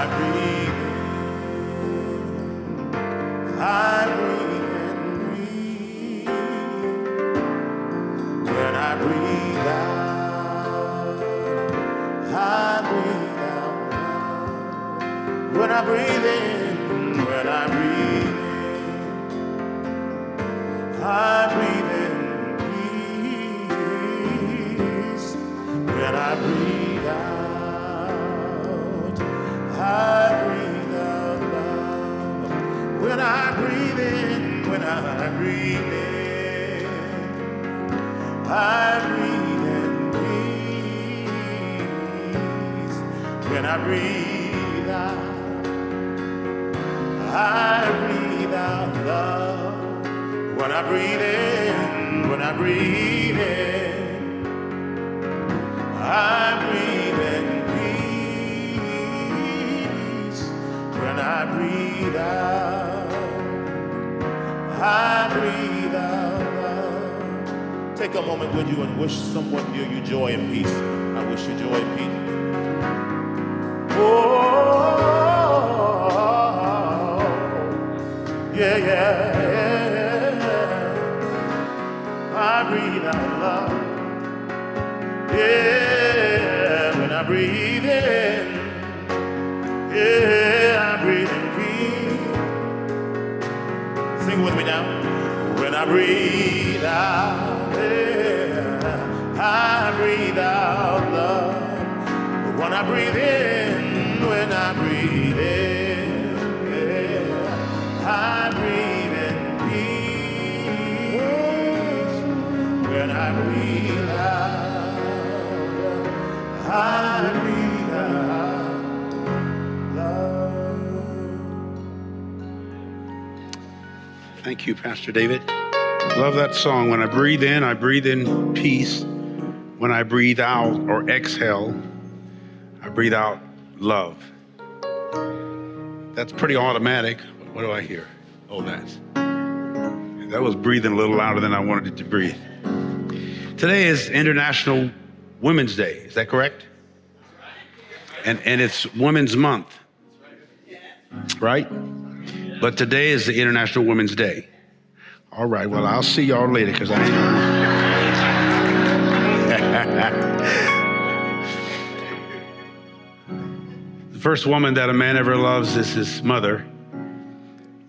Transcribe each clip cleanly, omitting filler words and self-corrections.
breathe in, I breathe and breathe. When I breathe out, I breathe out loud. When I breathe in, when I breathe in, I breathe in peace. When I breathe out, I breathe out loud. When I breathe in, when I breathe in, I breathe in peace. When I breathe out, I breathe out love. When I breathe in, when I breathe in, I breathe in peace. When I breathe out, I breathe out love. Take a moment, would you, and wish someone near you joy and peace. I wish you joy and peace. Oh, yeah, yeah, yeah. I breathe out love. Yeah, when I breathe in, yeah, I breathe in peace. Sing with me now. When I breathe out, yeah, I breathe out love. When I breathe in, when I breathe in, yeah, I breathe in peace. When I breathe out, I breathe out love. Thank you, Pastor David. Love that song. When I breathe in peace. When I breathe out or exhale, I breathe out love. That's pretty automatic. What do I hear? Oh, that was breathing a little louder than I wanted it to breathe. Today is International Women's Day. Is that correct? And it's Women's Month, right? But today is the International Women's Day. All right, well, I'll see y'all later because I ain't. The first woman that a man ever loves is his mother.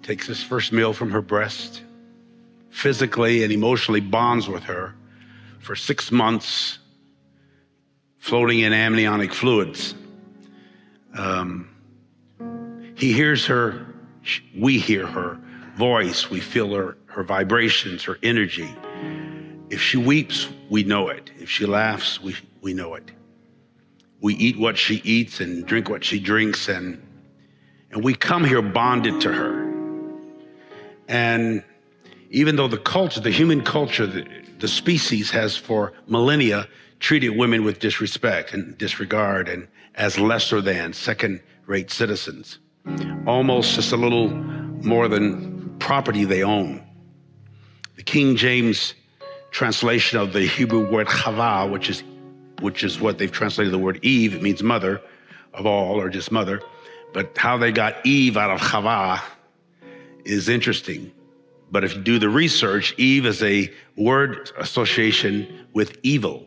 Takes his first meal from her breast, physically and emotionally bonds with her for 6 months, floating in amniotic fluids. He hears her, we hear her voice, we feel her vibrations, her energy. If she weeps, we know it. If she laughs, we know it. We eat what she eats and drink what she drinks, and we come here bonded to her. And even though the culture, the human culture, the species has for millennia treated women with disrespect and disregard and as lesser than, second-rate citizens, almost just a little more than property they own. The King James translation of the Hebrew word chava, which is what they've translated the word Eve. It means mother of all, or just mother. But how they got Eve out of chava is interesting. But if you do the research, Eve is a word association with evil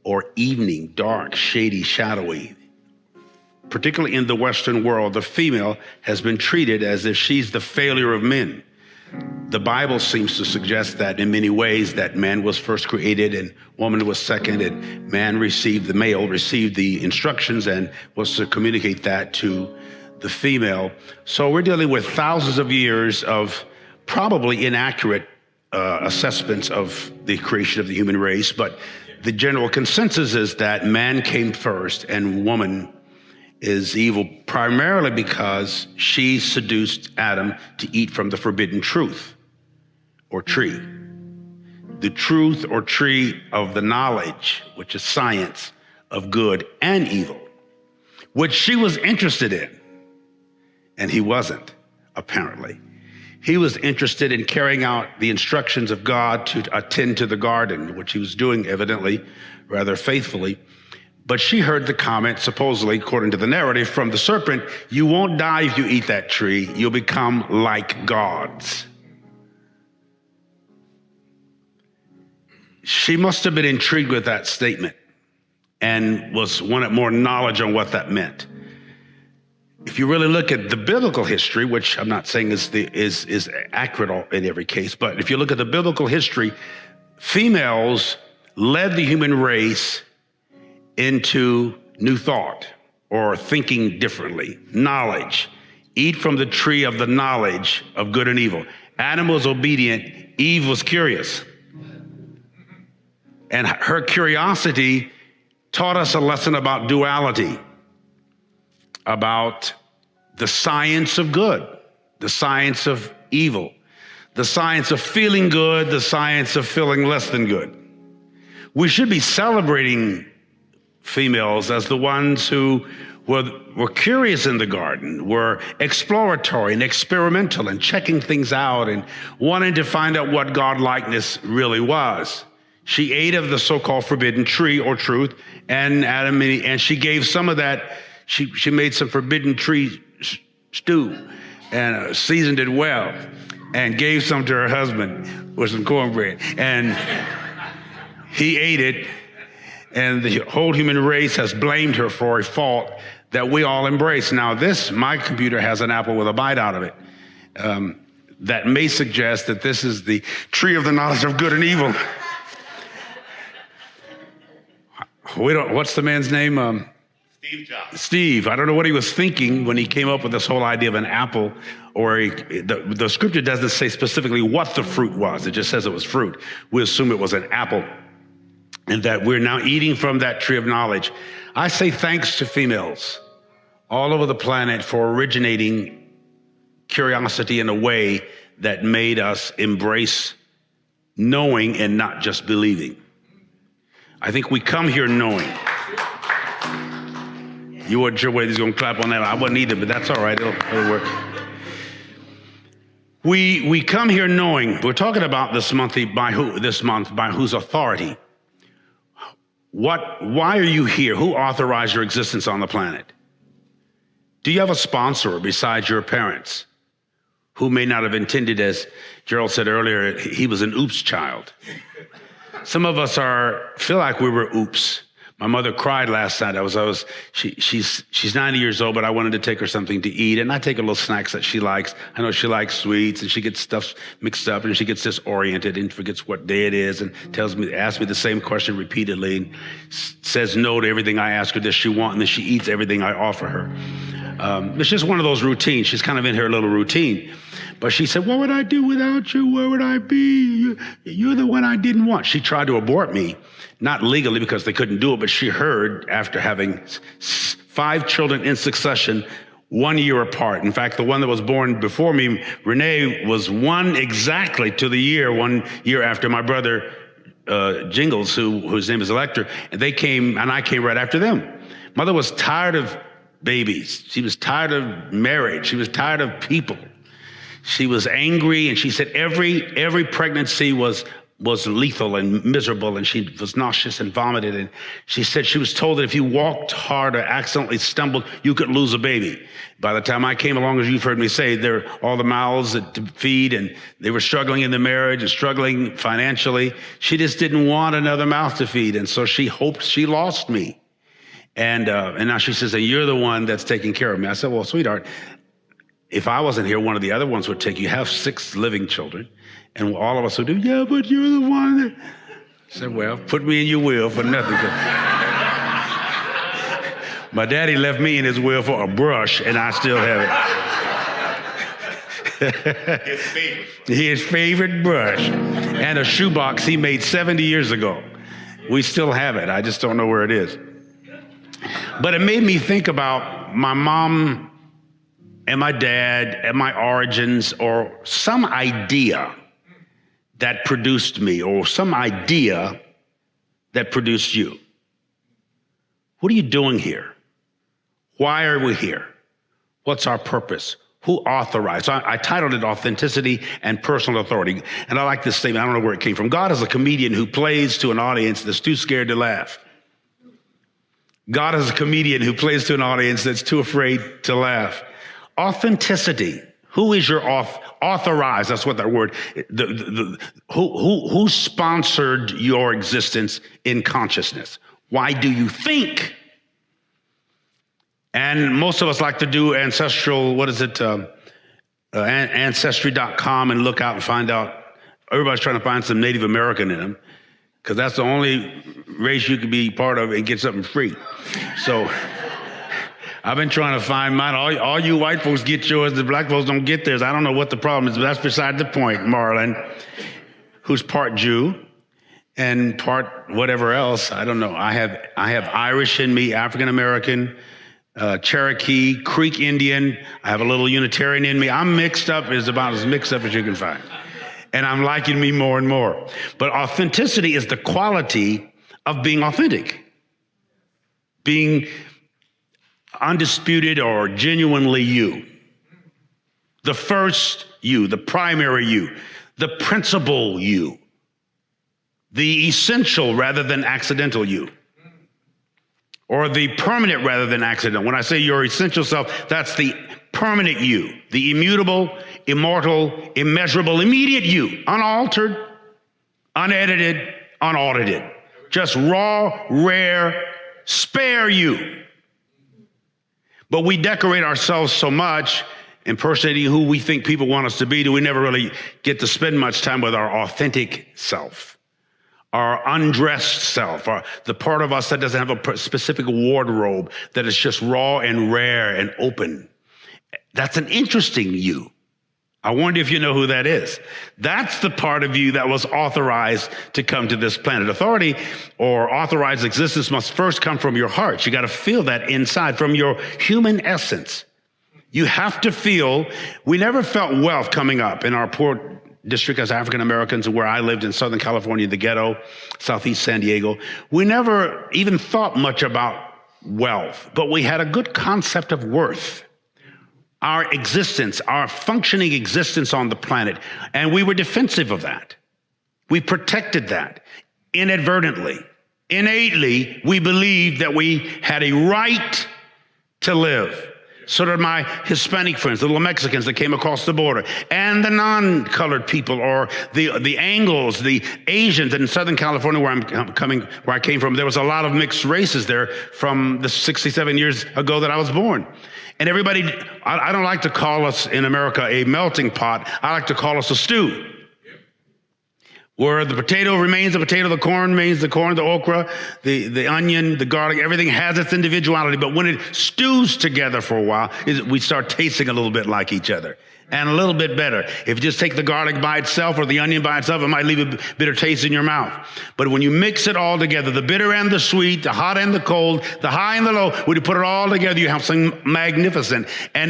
or evening, dark, shady, shadowy. Particularly in the Western world, the female has been treated as if she's the failure of men. The Bible seems to suggest that in many ways that man was first created and woman was second, and the male received the instructions and was to communicate that to the female. So we're dealing with thousands of years of probably inaccurate assessments of the creation of the human race, but the general consensus is that man came first and woman is evil primarily because she seduced Adam to eat from the forbidden truth or tree. The truth or tree of the knowledge, which is science of good and evil, which she was interested in, and he wasn't, apparently. He was interested in carrying out the instructions of God to attend to the garden, which he was doing evidently rather faithfully. But she heard the comment, supposedly, according to the narrative, from the serpent, you won't die if you eat that tree. You'll become like gods. She must have been intrigued with that statement and wanted more knowledge on what that meant. If you really look at the biblical history, which I'm not saying is accurate in every case, but if you look at the biblical history, females led the human race into new thought or thinking differently, knowledge. Eat from the tree of the knowledge of good and evil. Adam was obedient, Eve was curious. And her curiosity taught us a lesson about duality, about the science of good, the science of evil, the science of feeling good, the science of feeling less than good. We should be celebrating females as the ones who were curious in the garden, were exploratory and experimental and checking things out and wanting to find out what God-likeness really was. She ate of the so-called forbidden tree or truth, and Adam and she gave some of that. She made some forbidden tree stew and seasoned it well and gave some to her husband with some cornbread. And he ate it, and the whole human race has blamed her for a fault that we all embrace. Now my computer has an apple with a bite out of it. That may suggest that this is the tree of the knowledge of good and evil. What's the man's name? Steve Jobs. Steve. I don't know what he was thinking when he came up with this whole idea of an apple, or the scripture doesn't say specifically what the fruit was. It just says it was fruit. We assume it was an apple, and that we're now eating from that tree of knowledge. I say thanks to females all over the planet for originating curiosity in a way that made us embrace knowing and not just believing. I think we come here knowing. You weren't sure whether he's going to clap on that. I wasn't either, but that's all right. It'll work. We come here knowing. We're talking about this month by whose authority. Why are you here? Who authorized your existence on the planet? Do you have a sponsor besides your parents who may not have intended, as Gerald said earlier, he was an oops child? Some of us feel like we were oops. My mother cried last night. She's 90 years old, but I wanted to take her something to eat, and I take her little snacks that she likes. I know she likes sweets, and she gets stuff mixed up, and she gets disoriented and forgets what day it is, and asks me the same question repeatedly, and says no to everything I ask her. Does she want? And then she eats everything I offer her. It's just one of those routines. She's kind of in her little routine. But she said, what would I do without you? Where would I be? You're the one I didn't want. She tried to abort me, not legally because they couldn't do it, but she heard after having 5 children in succession, 1 year apart. In fact, the one that was born before me, Renee, was 1 exactly to the year, 1 year after my brother, Jingles, whose name is Elector, and they came, and I came right after them. Mother was tired of babies. She was tired of marriage. She was tired of people. She was angry, and she said every pregnancy was lethal and miserable, and she was nauseous and vomited. And she said she was told that if you walked hard or accidentally stumbled, you could lose a baby. By the time I came along, as you've heard me say, there all the mouths to feed, and they were struggling in the marriage and struggling financially. She just didn't want another mouth to feed, and so she hoped she lost me. And now she says, and you're the one that's taking care of me. I said, well, sweetheart, if I wasn't here, one of the other ones would take you. You have 6 living children, and all of us would do, yeah, but you're the one that... I said, well, put me in your will for nothing. My daddy left me in his will for a brush, and I still have it. His favorite brush. And a shoebox he made 70 years ago. We still have it. I just don't know where it is. But it made me think about my mom and my dad and my origins, or some idea that produced me, or some idea that produced you. What are you doing here? Why are we here? What's our purpose? Who authorized? So I titled it Authenticity and Personal Authority. And I like this statement. I don't know where it came from. God is a comedian who plays to an audience that's too scared to laugh. God is a comedian who plays to an audience that's too afraid to laugh. Authenticity. Who is your authorized? That's what that word. Who sponsored your existence in consciousness? Why do you think? And most of us like to do ancestral. What is it? Ancestry.com and look out and find out. Everybody's trying to find some Native American in them, because that's the only race you can be part of and get something free. So I've been trying to find mine. All you white folks get yours, the black folks don't get theirs. I don't know what the problem is, but that's beside the point. Marlon, who's part Jew and part whatever else, I don't know. I have Irish in me, African American, Cherokee, Creek Indian. I have a little Unitarian in me. I'm mixed up, is about as mixed up as you can find. And I'm liking me more and more. But authenticity is the quality of being authentic, being undisputed or genuinely you. The first you, the primary you, the principal you, the essential rather than accidental you, or the permanent rather than accidental. When I say your essential self, that's the permanent you, the immutable, immortal, immeasurable, immediate you, unaltered, unedited, unaudited, just raw, rare, spare you. But we decorate ourselves so much, impersonating who we think people want us to be, that we never really get to spend much time with our authentic self, our undressed self, the part of us that doesn't have a specific wardrobe, that is just raw and rare and open. That's an interesting you. I wonder if you know who that is. That's the part of you that was authorized to come to this planet. Authority or authorized existence must first come from your heart. You got to feel that inside, from your human essence. You have to feel. We never felt wealth coming up in our poor district as African Americans, where I lived in Southern California, the ghetto, Southeast San Diego. We never even thought much about wealth, but we had a good concept of worth. Our existence, our functioning existence on the planet. And we were defensive of that. We protected that inadvertently. Innately, we believed that we had a right to live. So did my Hispanic friends, the little Mexicans that came across the border, and the non-colored people, or the Anglos, the Asians in Southern California, where I came from. There was a lot of mixed races there from the 67 years ago that I was born. And everybody, I don't like to call us in America a melting pot. I like to call us a stew. Where the potato remains the potato, the corn remains the corn, the okra, the onion, the garlic, everything has its individuality. But when it stews together for a while, we start tasting a little bit like each other. And a little bit better. If you just take the garlic by itself or the onion by itself, it might leave a bitter taste in your mouth. But when you mix it all together, the bitter and the sweet, the hot and the cold, the high and the low, when you put it all together, you have something magnificent. And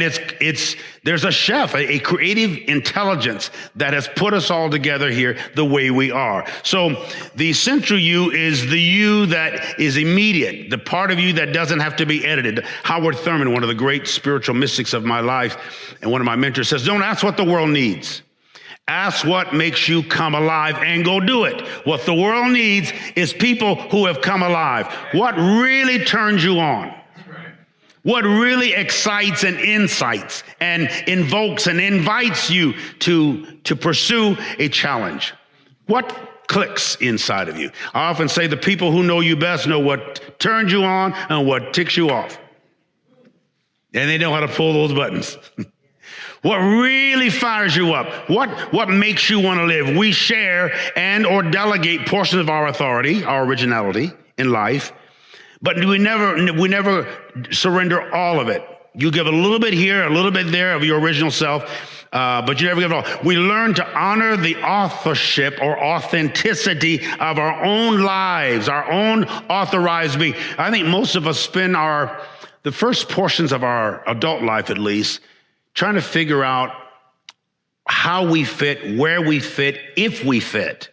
there's a chef, a creative intelligence that has put us all together here the way we are. So the central you is the you that is immediate, the part of you that doesn't have to be edited. Howard Thurman, one of the great spiritual mystics of my life, and one of my mentors, says, don't ask what the world needs. Ask what makes you come alive and go do it. What the world needs is people who have come alive. What really turns you on? What really excites and incites and invokes and invites you to pursue a challenge? What clicks inside of you? I often say the people who know you best know what turns you on and what ticks you off. And they know how to pull those buttons. What really fires you up? What makes you want to live? We share and or delegate portions of our authority, our originality in life, but we never surrender all of it. You give a little bit here, a little bit there of your original self, but you never give it all. We learn to honor the authorship or authenticity of our own lives, our own authorized being. I think most of us spend the first portions of our adult life, at least, trying to figure out how we fit, where we fit, if we fit,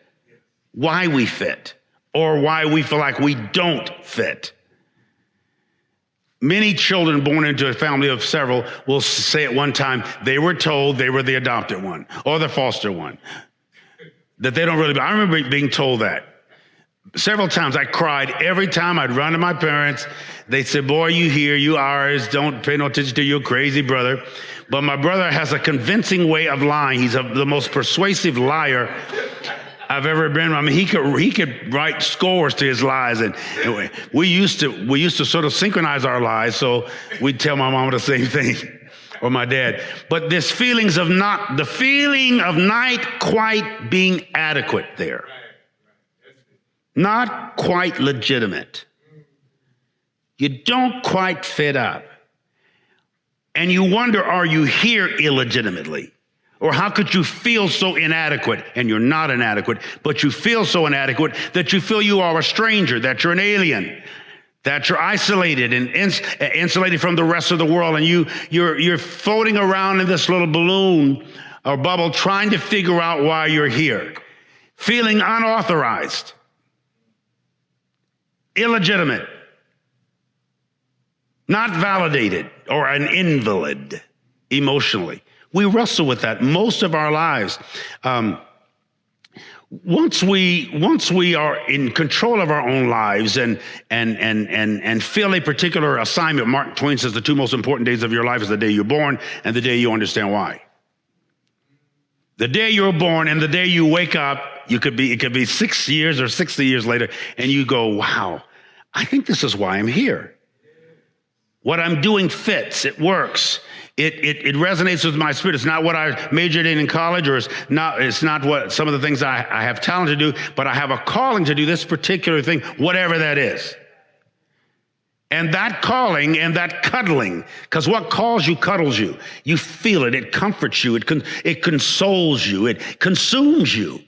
why we fit, or why we feel like we don't fit. Many children born into a family of several will say at one time they were told they were the adopted one or the foster one, that they don't really. I remember being told that. Several times I cried. Every time I'd run to my parents, they'd say, boy, you here, you ours, don't pay no attention to your crazy brother. But my brother has a convincing way of lying. He's the most persuasive liar I've ever been. I mean, he could write scores to his lies, and we used to sort of synchronize our lies, so we'd tell my mama the same thing, or my dad. But this the feeling of not quite being adequate there, not quite legitimate. You don't quite fit up, and you wonder, are you here illegitimately? Or how could you feel so inadequate? And you're not inadequate, but you feel so inadequate that you feel you are a stranger, that you're an alien, that you're isolated and insulated from the rest of the world, and you're floating around in this little balloon or bubble trying to figure out why you're here, feeling unauthorized, illegitimate, not validated, or an invalid emotionally. We wrestle with that most of our lives. Once we are in control of our own lives and feel a particular assignment, Mark Twain says the two most important days of your life is the day you're born and the day you understand why. The day you're born and the day you wake up, it could be 6 years or 60 years later, and you go, wow, I think this is why I'm here. What I'm doing fits, it works. It resonates with my spirit. It's not what I majored in college, or it's not what some of the things I have talent to do, but I have a calling to do this particular thing, whatever that is. And that calling and that cuddling, because what calls you cuddles you. You feel it, it comforts you, it consoles you, it consumes you,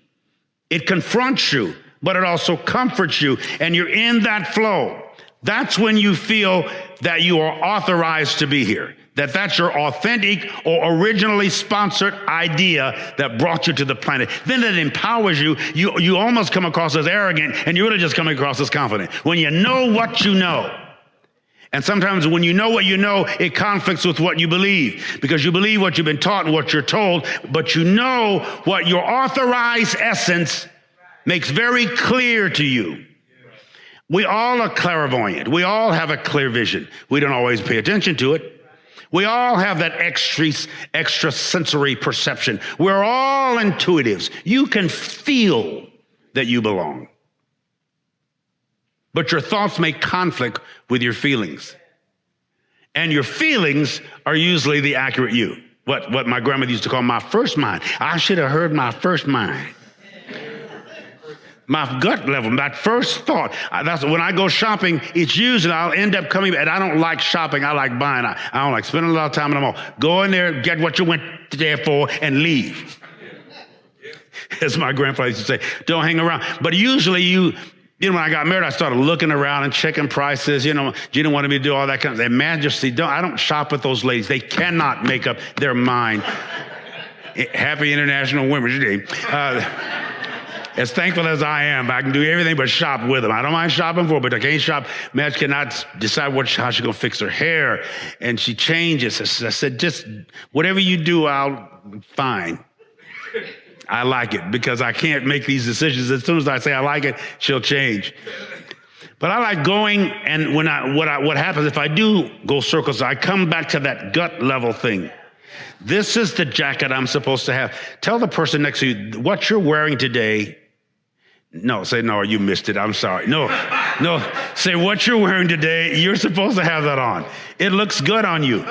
it confronts you, but it also comforts you, and you're in that flow. That's when you feel that you are authorized to be here. That's your authentic or originally sponsored idea that brought you to the planet. Then it empowers you. You almost come across as arrogant, and you're really just coming across as confident. When you know what you know. And sometimes when you know what you know, it conflicts with what you believe, because you believe what you've been taught and what you're told, but you know what your authorized essence makes very clear to you. We all are clairvoyant. We all have a clear vision. We don't always pay attention to it. We all have that extra sensory perception. We're all intuitives. You can feel that you belong. But your thoughts may conflict with your feelings. And your feelings are usually the accurate you. What my grandmother used to call my first mind. I should have heard my first mind. My gut level, that first thought. That's when I go shopping, it's usually I'll end up coming, and I don't like shopping, I like buying. I don't like spending a lot of time in the mall. Go in there, get what you went there for, and leave. As my grandfather used to say, don't hang around. But usually when I got married, I started looking around and checking prices. You didn't want me to do all that kind of thing. Majesty, I don't shop with those ladies. They cannot make up their mind. Happy International Women's Day. As thankful as I am, I can do everything but shop with them. I don't mind shopping for her, but I can't shop. Madge cannot decide how she's going to fix her hair. And she changes. I said, just whatever you do, fine. I like it, because I can't make these decisions. As soon as I say I like it, she'll change. But I like going, and what happens if I do go circles, I come back to that gut level thing. This is the jacket I'm supposed to have. Tell the person next to you, what you're wearing today. No, say, no, you missed it. I'm sorry. No. Say, what you're wearing today, you're supposed to have that on. It looks good on you.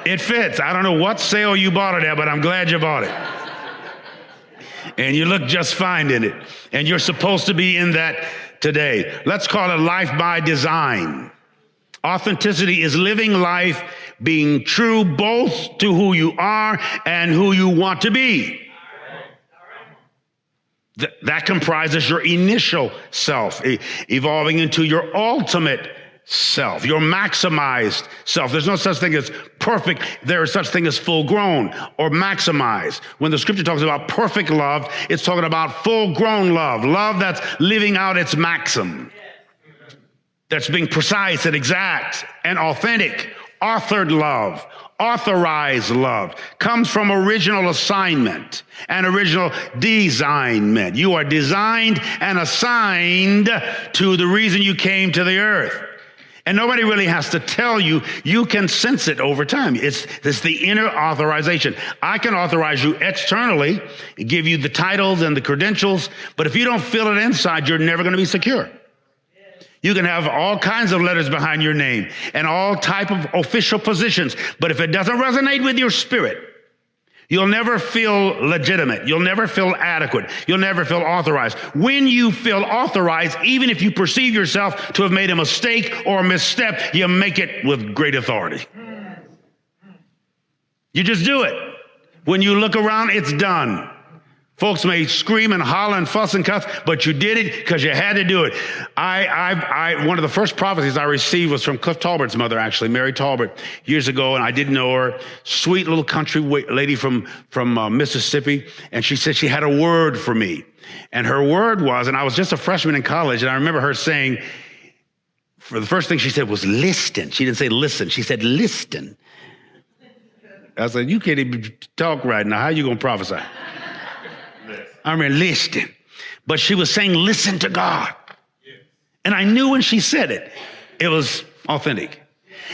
It fits. I don't know what sale you bought it at, but I'm glad you bought it. And you look just fine in it. And you're supposed to be in that today. Let's call it life by design. Authenticity is living life being true both to who you are and who you want to be. That comprises your initial self, evolving into your ultimate self, your maximized self. There's no such thing as perfect. There is such thing as full grown or maximized. When the scripture talks about perfect love, it's talking about full grown love that's living out its maxim, that's being precise and exact and authentic authored love, authorized love, comes from original assignment and original designment. You are designed and assigned to the reason you came to the earth. And nobody really has to tell you. You can sense it over time. It's the inner authorization. I can authorize you externally, give you the titles and the credentials, but if you don't feel it inside, you're never going to be secure. You can have all kinds of letters behind your name and all type of official positions, but if it doesn't resonate with your spirit, you'll never feel legitimate. You'll never feel adequate. You'll never feel authorized. When you feel authorized, even if you perceive yourself to have made a mistake or a misstep, you make it with great authority. You just do it. When you look around, it's done. Folks may scream and holler and fuss and cuss, but you did it because you had to do it. One of the first prophecies I received was from Cliff Talbert's mother, actually, Mary Talbert, years ago, and I didn't know her. Sweet little country lady from Mississippi, and she said she had a word for me. And her word was, and I was just a freshman in college, and I remember her saying, for the first thing she said was listen. She didn't say listen, she said listen. I said, you can't even talk right now. How are you going to prophesy? I mean, listen. But she was saying, listen to God. And I knew when she said it, it was authentic.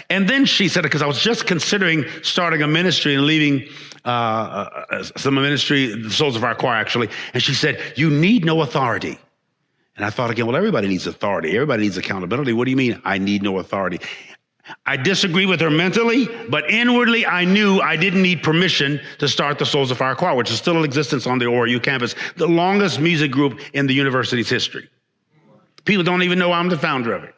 And then she said it because I was just considering starting a ministry and leaving some ministry, the Souls of Our Choir, actually. And she said, you need no authority. And I thought again, well, everybody needs authority. Everybody needs accountability. What do you mean I need no authority? I disagree with her mentally, but inwardly I knew I didn't need permission to start the Souls of Fire Choir, which is still in existence on the ORU campus, the longest music group in the university's history. People don't even know I'm the founder of it.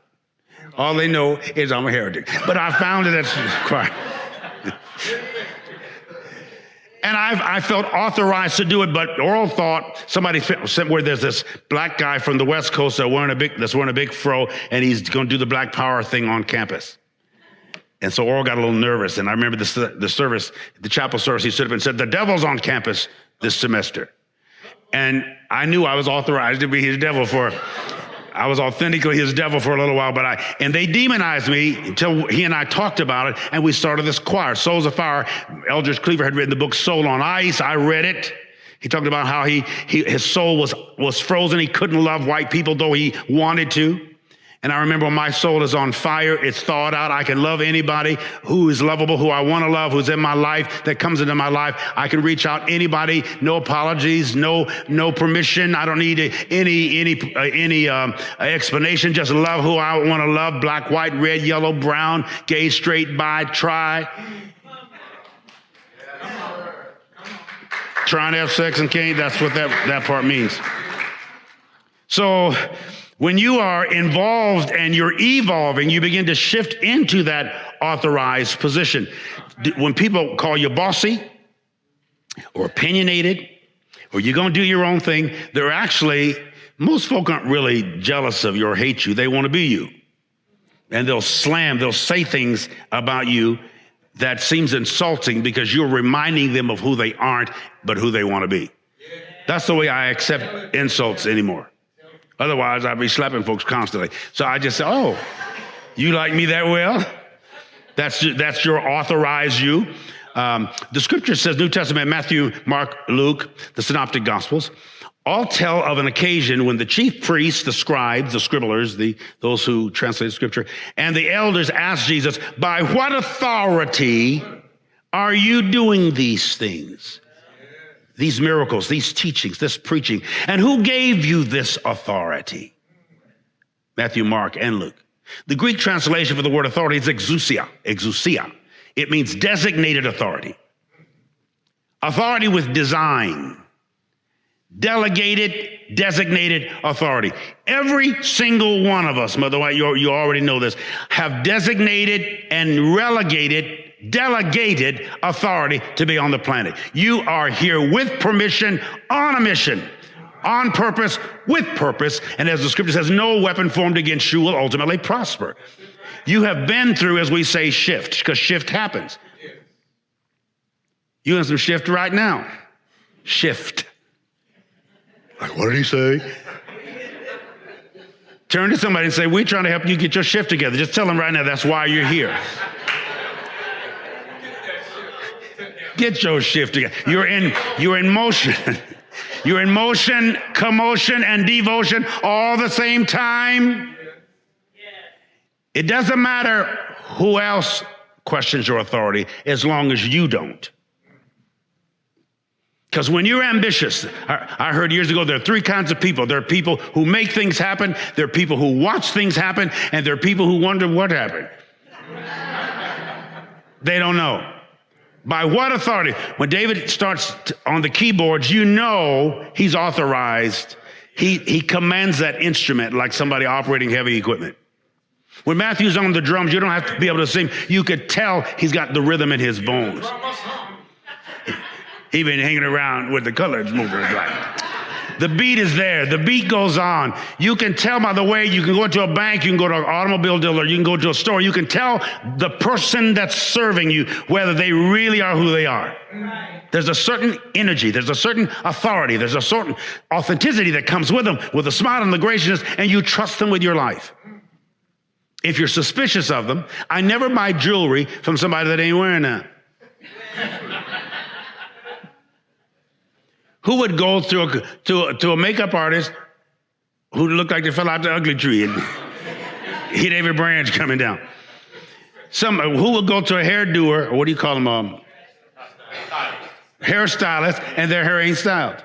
All they know is I'm a heretic. But I founded that choir. And I felt authorized to do it, but Oral thought somebody sent where there's this black guy from the West Coast that's wearing a big fro, and he's going to do the Black Power thing on campus. And so Oral got a little nervous, and I remember the service, the chapel service, he stood up and said, the devil's on campus this semester. And I knew I was authorized to be his devil I was authentically his devil for a little while, and they demonized me until he and I talked about it, and we started this choir, Souls of Fire. Eldridge Cleaver had written the book Soul on Ice. I read it. He talked about how his soul was frozen. He couldn't love white people, though he wanted to. And I remember when my soul is on fire, it's thawed out. I can love anybody who is lovable, who I want to love, who's in my life, that comes into my life. I can reach out anybody, no apologies, no permission. I don't need any explanation. Just love who I want to love. Black, white, red, yellow, brown, gay, straight, bi, tri. Trying to have sex and can't. That's what that part means. So when you are involved and you're evolving, you begin to shift into that authorized position. When people call you bossy or opinionated, or you're going to do your own thing, they're actually, most folk aren't really jealous of you or hate you. They want to be you. And they'll say things about you that seems insulting because you're reminding them of who they aren't, but who they want to be. That's the way I accept insults anymore. Otherwise, I'd be slapping folks constantly. So I just say, oh, you like me that well? That's your authorized you. The scripture says, New Testament, Matthew, Mark, Luke, the Synoptic Gospels, all tell of an occasion when the chief priests, the scribes, the scribblers, those who translate scripture, and the elders asked Jesus, by what authority are you doing these things? These miracles, these teachings, this preaching, and who gave you this authority? Matthew, Mark, and Luke. The Greek translation for the word authority is exousia. It means designated authority. Authority with design. Delegated, designated authority. Every single one of us, Mother White, you already know this, have designated and delegated authority to be on the planet. You are here with permission, on a mission, on purpose, with purpose. And as the scripture says, no weapon formed against you will ultimately prosper. You have been through, as we say, shift, because shift happens. You in some shift right now. Shift. Like, what did he say? Turn to somebody and say, we're trying to help you get your shift together. Just tell them right now, that's why you're here. Get your shift together. You're in motion. You're in motion, commotion, and devotion all the same time. It doesn't matter who else questions your authority as long as you don't. Because when you're ambitious, I heard years ago, there are three kinds of people. There are people who make things happen, there are people who watch things happen, and there are people who wonder what happened. They don't know. By what authority? When David starts on the keyboards, you know he's authorized. He commands that instrument like somebody operating heavy equipment. When Matthew's on the drums, you don't have to be able to sing. You could tell he's got the rhythm in his bones. He been hanging around with the colors moving like. The beat is there. The beat goes on. You can tell by the way you can go to a bank, you can go to an automobile dealer, you can go to a store. You can tell the person that's serving you whether they really are who they are. There's a certain energy. There's a certain authority. There's a certain authenticity that comes with them, with a smile and the graciousness, and you trust them with your life. If you're suspicious of them, I never buy jewelry from somebody that ain't wearing that. Who would go to a makeup artist who looked like they fell out the ugly tree and hit every branch coming down? Who would go to a hairdoer, or what do you call them? Hairstylist, and their hair ain't styled.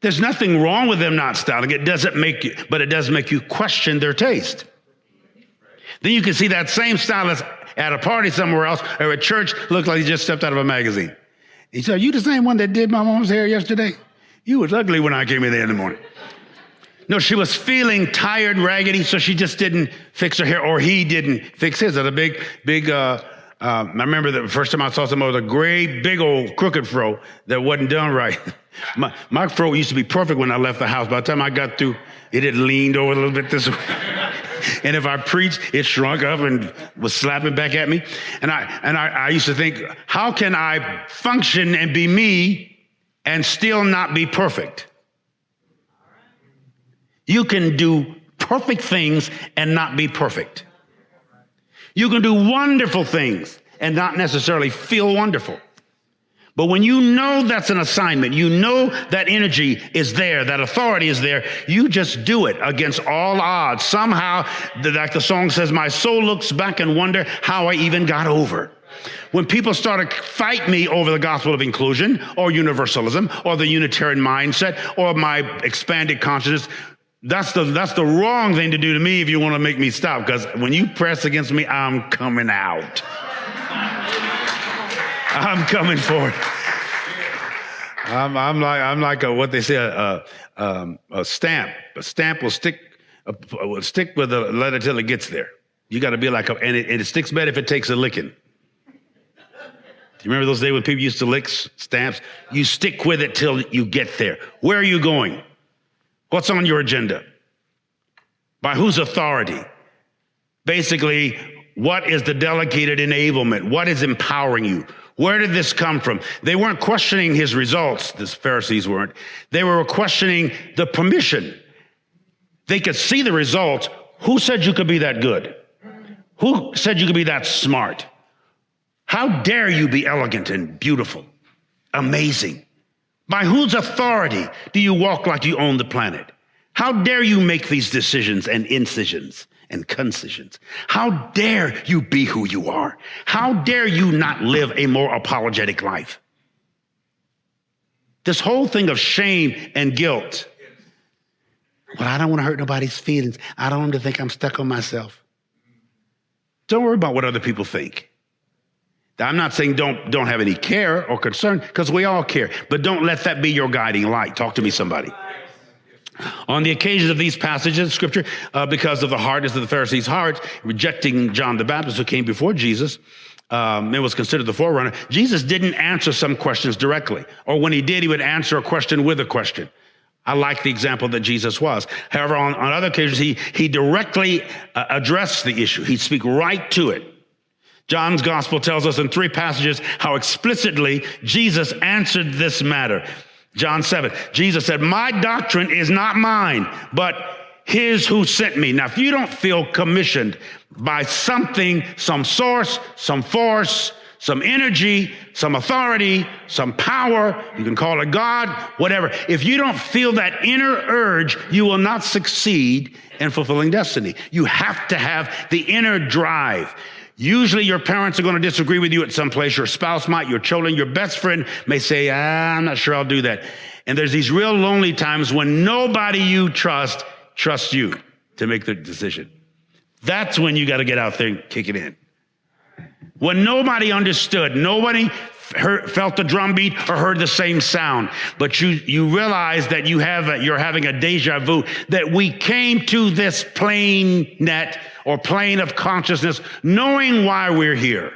There's nothing wrong with them not styling. It does make you question their taste. Then you can see that same stylist at a party somewhere else or at church look like he just stepped out of a magazine. He said, "Are you the same one that did my mom's hair yesterday? You was ugly when I came in there in the morning." No, she was feeling tired, raggedy, so she just didn't fix her hair, or he didn't fix his. At a big, I remember the first time I saw someone with a great, big old crooked fro that wasn't done right. My fro used to be perfect when I left the house. By the time I got through, it had leaned over a little bit this way. And if I preached, it shrunk up and was slapping back at me. And I used to think, how can I function and be me and still not be perfect? You can do perfect things and not be perfect. You can do wonderful things and not necessarily feel wonderful. But when you know that's an assignment, you know that energy is there, that authority is there, you just do it against all odds. Somehow, like the song says, my soul looks back and wonder how I even got over. When people start to fight me over the gospel of inclusion or universalism or the Unitarian mindset or my expanded consciousness, that's the wrong thing to do to me if you want to make me stop, because when you press against me, I'm coming out. I'm coming forward. I'm like what they say, a stamp. A stamp will stick with a letter till it gets there. You got to be like and it sticks better if it takes a licking. Do you remember those days when people used to lick stamps? You stick with it till you get there. Where are you going? What's on your agenda? By whose authority? Basically, what is the delegated enablement? What is empowering you? Where did this come from? They weren't questioning his results, the Pharisees weren't. They were questioning the permission. They could see the results. Who said you could be that good? Who said you could be that smart? How dare you be elegant and beautiful, amazing? By whose authority do you walk like you own the planet? How dare you make these decisions and incisions and concisions? How dare you be who you are? How dare you not live a more apologetic life? This whole thing of shame and guilt. Well, I don't want to hurt nobody's feelings. I don't want them to think I'm stuck on myself. Don't worry about what other people think. I'm not saying don't have any care or concern, because we all care, but don't let that be your guiding light. Talk to me, somebody. On the occasions of these passages of Scripture, because of the hardness of the Pharisees' hearts, rejecting John the Baptist who came before Jesus, it was considered the forerunner, Jesus didn't answer some questions directly. Or when he did, he would answer a question with a question. I like the example that Jesus was. However, on other occasions, he directly addressed the issue. He'd speak right to it. John's gospel tells us in 3 passages how explicitly Jesus answered this matter. John 7, Jesus said, "My doctrine is not mine, but his who sent me. Now, if you don't feel commissioned by something, some source, some force, some energy, some authority, some power, you can call it God, whatever. If you don't feel that inner urge, you will not succeed in fulfilling destiny. You have to have the inner drive. Usually your parents are going to disagree with you at some place. Your spouse might, your children, your best friend may say, I'm not sure I'll do that. And there's these real lonely times when nobody you trusts you to make the decision. That's when you got to get out there and kick it in. When nobody understood, nobody felt the drum beat or heard the same sound, but you realize that you're having a deja vu, that we came to this plane net or plane of consciousness knowing why we're here.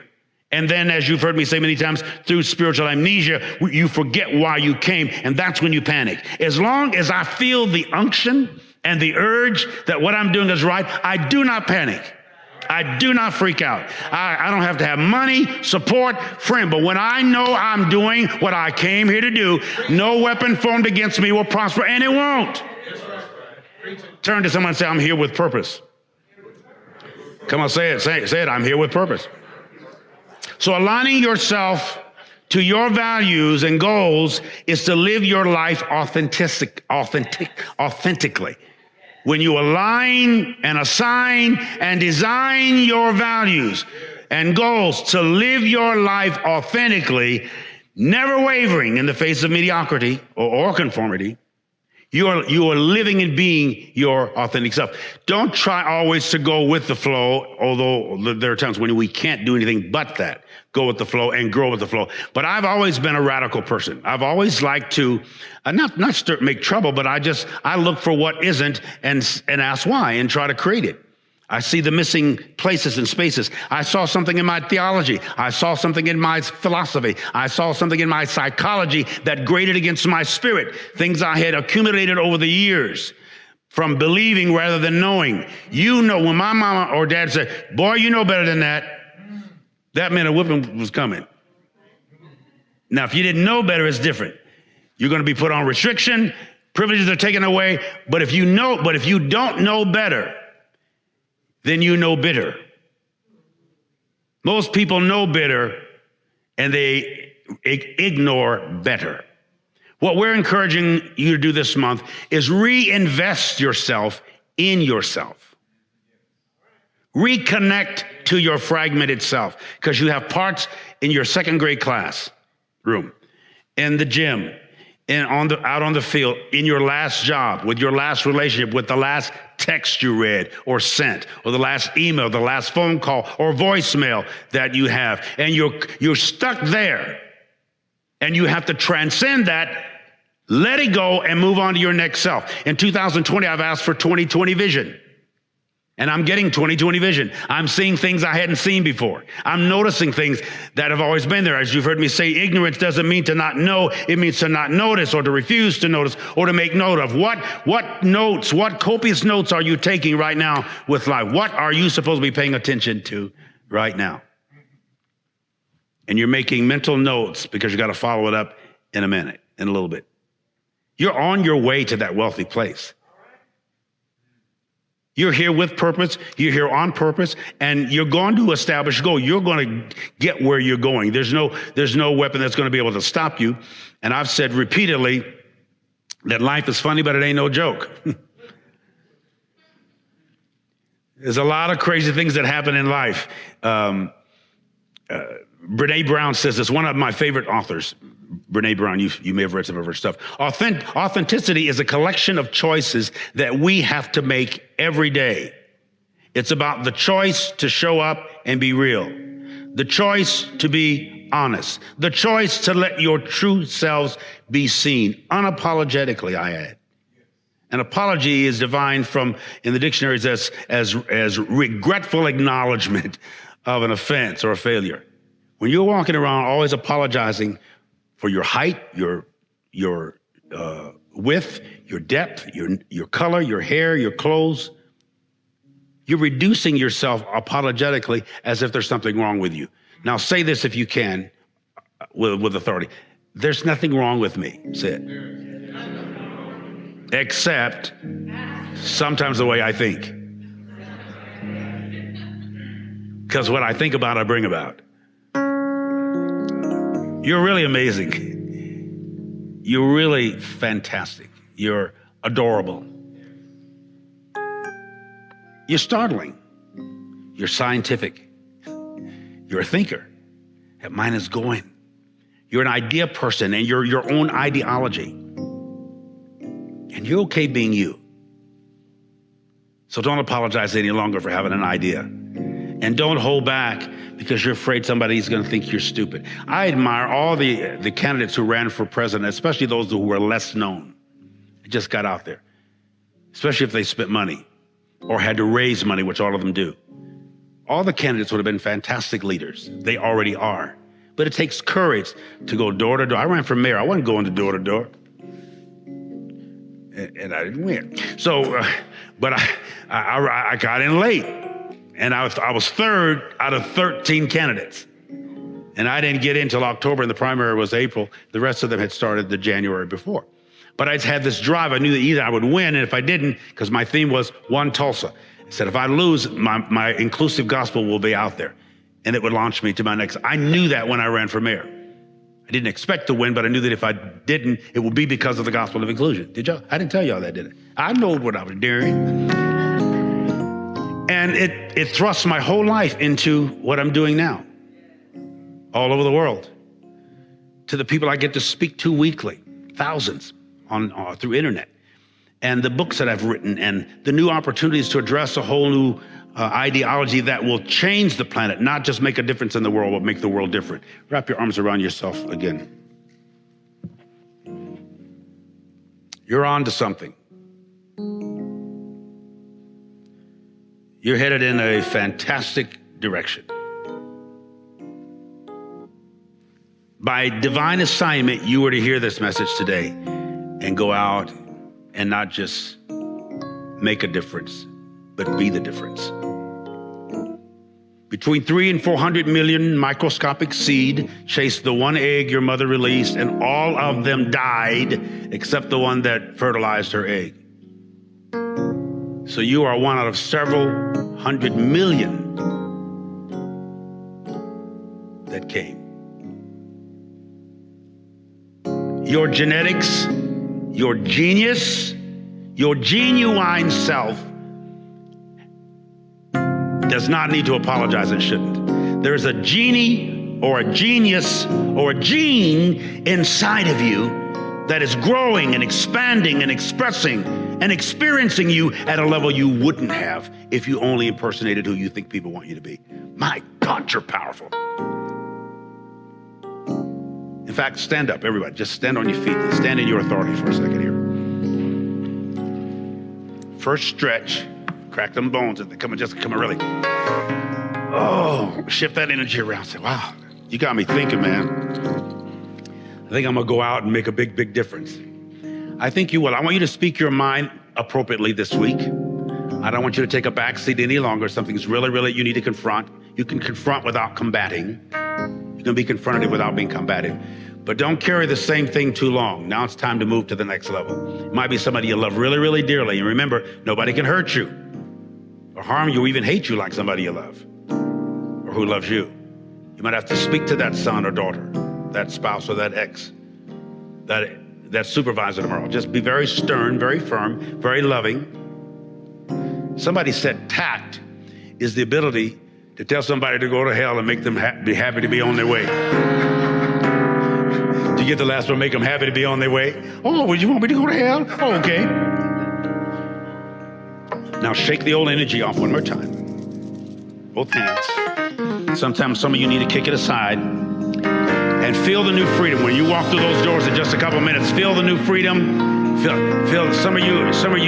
And then, as you've heard me say many times, through spiritual amnesia, you forget why you came, and that's when you panic. As long as I feel the unction and the urge that what I'm doing is right, I do not panic. I do not freak out. I don't have to have money, support, friend. But when I know I'm doing what I came here to do, no weapon formed against me will prosper, and it won't. Turn to someone and say, I'm here with purpose. Come on, say it. Say it. I'm here with purpose. So aligning yourself to your values and goals is to live your life authentically. When you align and assign and design your values and goals to live your life authentically, never wavering in the face of mediocrity or conformity, you are living and being your authentic self. Don't try always to go with the flow, although there are times when we can't do anything but that. Go with the flow and grow with the flow. But I've always been a radical person. I've always liked to not make trouble, but I look for what isn't and ask why and try to create it. I see the missing places and spaces. I saw something in my theology. I saw something in my philosophy. I saw something in my psychology that grated against my spirit, things I had accumulated over the years from believing rather than knowing. You know, when my mama or dad said, boy, you know better than that, that meant a whipping was coming. Now, if you didn't know better, it's different. You're going to be put on restriction, privileges are taken away, but if you don't know better, then you know bitter. Most people know bitter and they ignore better. What we're encouraging you to do this month is reinvest yourself in yourself. Reconnect to your fragmented self, because you have parts in your second grade class room, in the gym, and out on the field, in your last job, with your last relationship, with the last text you read or sent, or the last email, the last phone call or voicemail that you have, and you're stuck there, and you have to transcend that, let it go, and move on to your next self. In 2020, I've asked for 2020 vision. And I'm getting 2020 vision. I'm seeing things I hadn't seen before. I'm noticing things that have always been there. As you've heard me say, ignorance doesn't mean to not know. It means to not notice, or to refuse to notice, or to make note of. What copious notes are you taking right now with life? What are you supposed to be paying attention to right now? And you're making mental notes because you got to follow it up in a minute, in a little bit. You're on your way to that wealthy place. You're here with purpose, you're here on purpose, and you're going to establish a goal. You're going to get where you're going. There's no weapon that's going to be able to stop you. And I've said repeatedly that life is funny, but it ain't no joke. There's a lot of crazy things that happen in life. Brene Brown says this, one of my favorite authors. Brene Brown, you may have read some of her stuff. Authenticity is a collection of choices that we have to make every day. It's about the choice to show up and be real, the choice to be honest, the choice to let your true selves be seen, unapologetically, I add. An apology is defined in the dictionaries as regretful acknowledgement of an offense or a failure. When you're walking around always apologizing for your height, your width, your depth, your color, your hair, your clothes, you're reducing yourself apologetically as if there's something wrong with you. Now say this if you can, with authority. There's nothing wrong with me. Say it. Except Sometimes the way I think. Because what I think about, I bring about. You're really amazing. You're really fantastic. You're adorable. You're startling. You're scientific. You're a thinker. That mind is going. You're an idea person and you're your own ideology. And you're okay being you. So don't apologize any longer for having an idea. And don't hold back because you're afraid somebody's going to think you're stupid. I admire all the candidates who ran for president, especially those who were less known. They just got out there, especially if they spent money or had to raise money, which all of them do. All the candidates would have been fantastic leaders. They already are. But it takes courage to go door to door. I ran for mayor. I wasn't going to door to door. And I didn't win. So, but I got in late. And I was third out of 13 candidates. And I didn't get in until October, and the primary was April. The rest of them had started the January before. But I had this drive. I knew that either I would win, and if I didn't, because my theme was One Tulsa. I said, if I lose, my inclusive gospel will be out there. And it would launch me to my next. I knew that when I ran for mayor. I didn't expect to win, but I knew that if I didn't, it would be because of the gospel of inclusion. Did y'all? I didn't tell y'all that, did I? I know what I was doing. And it thrusts my whole life into what I'm doing now, all over the world, to the people I get to speak to weekly, thousands through internet, and the books that I've written, and the new opportunities to address a whole new ideology that will change the planet, not just make a difference in the world, but make the world different. Wrap your arms around yourself again. You're on to something. You're headed in a fantastic direction. By divine assignment, you were to hear this message today and go out and not just make a difference, but be the difference. Between 300 and 400 million microscopic seed chased the one egg your mother released, and all of them died except the one that fertilized her egg. So you are one out of several 100 million that came. Your genetics, your genius, your genuine self does not need to apologize and shouldn't. There's a genie or a genius or a gene inside of you that is growing and expanding and expressing and experiencing you at a level you wouldn't have if you only impersonated who you think people want you to be. My God, you're powerful. In fact, stand up, everybody. Just stand on your feet. Stand in your authority for a second here. First stretch. Crack them bones. If they come really. Oh, shift that energy around. Say, wow, you got me thinking, man. I think I'm going to go out and make a big, big difference. I think you will. I want you to speak your mind appropriately this week. I don't want you to take a backseat any longer. Something's really, really you need to confront. You can confront without combating. You can be confronted without being combative. But don't carry the same thing too long. Now it's time to move to the next level. It might be somebody you love really, really dearly. And remember, nobody can hurt you or harm you or even hate you like somebody you love or who loves you. You might have to speak to that son or daughter, that spouse or that ex, that supervisor tomorrow. Just be very stern, very firm, very loving. Somebody said tact is the ability to tell somebody to go to hell and make them be happy to be on their way. Did you get the last one? Make them happy to be on their way. Oh, would you want me to go to hell? Oh, okay. Now shake the old energy off one more time. Both hands. Sometimes some of you need to kick it aside and feel the new freedom. When you walk through those doors in just a couple minutes, feel the new freedom. Feel some of you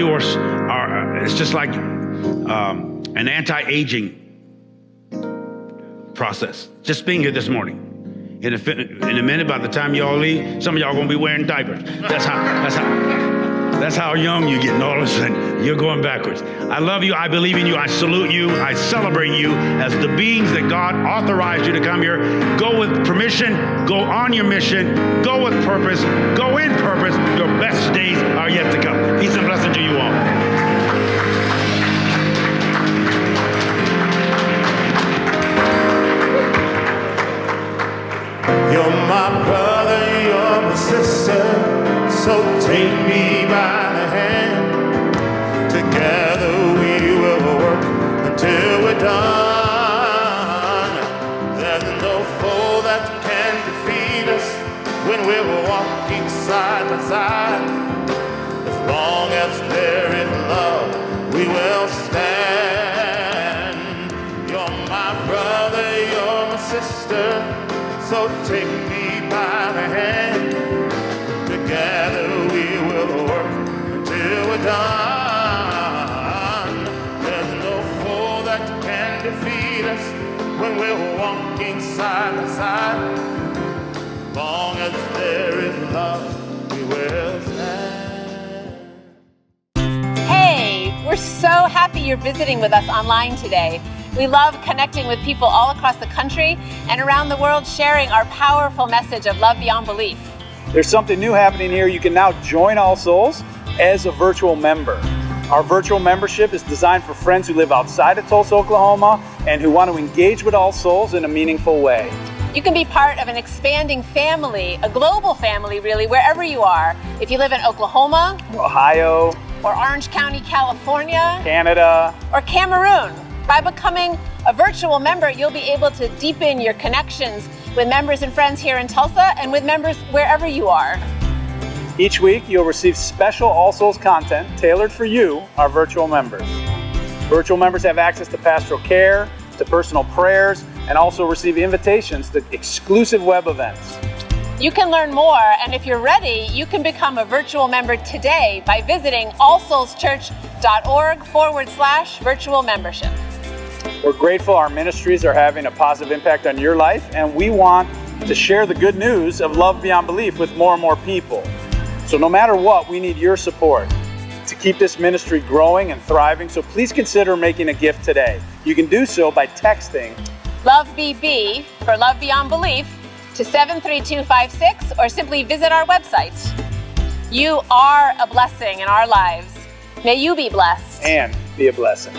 are it's just like an anti-aging process. Just being here this morning. In a minute, by the time y'all leave, some of y'all gonna be wearing diapers. That's how young you get, and all of a sudden you're going backwards. I love you, I believe in you, I salute you, I celebrate you as the beings that God authorized you to come here. Go with permission, go on your mission, go with purpose, go in purpose. Your best days are yet to come. Peace and blessing to you all. brother, you're my sister, so take me by the hand. Together we will work until we're done. There's no foe that can defeat us when we're walking side by side. As long as there is love, we will stand. You're my brother, you're my sister, so take me by the hand. Together we will work until we're done. There's no foe that can defeat us when we're walking side by side. As long as there is love, we will stand. Hey, we're so happy you're visiting with us online today. We love connecting with people all across the country and around the world, sharing our powerful message of love beyond belief. There's something new happening here. You can now join All Souls as a virtual member. Our virtual membership is designed for friends who live outside of Tulsa, Oklahoma, and who want to engage with All Souls in a meaningful way. You can be part of an expanding family, a global family really, wherever you are. If you live in Oklahoma, Ohio, or Orange County, California, Canada, or Cameroon. By becoming a virtual member, you'll be able to deepen your connections with members and friends here in Tulsa and with members wherever you are. Each week, you'll receive special All Souls content tailored for you, our virtual members. Virtual members have access to pastoral care, to personal prayers, and also receive invitations to exclusive web events. You can learn more, and if you're ready, you can become a virtual member today by visiting allsoulschurch.org/virtual membership. We're grateful our ministries are having a positive impact on your life, and we want to share the good news of love beyond belief with more and more people. So no matter what, we need your support to keep this ministry growing and thriving, so please consider making a gift today. You can do so by texting LOVEBB for Love Beyond Belief to 73256 or simply visit our website. You are a blessing in our lives. May you be blessed and be a blessing.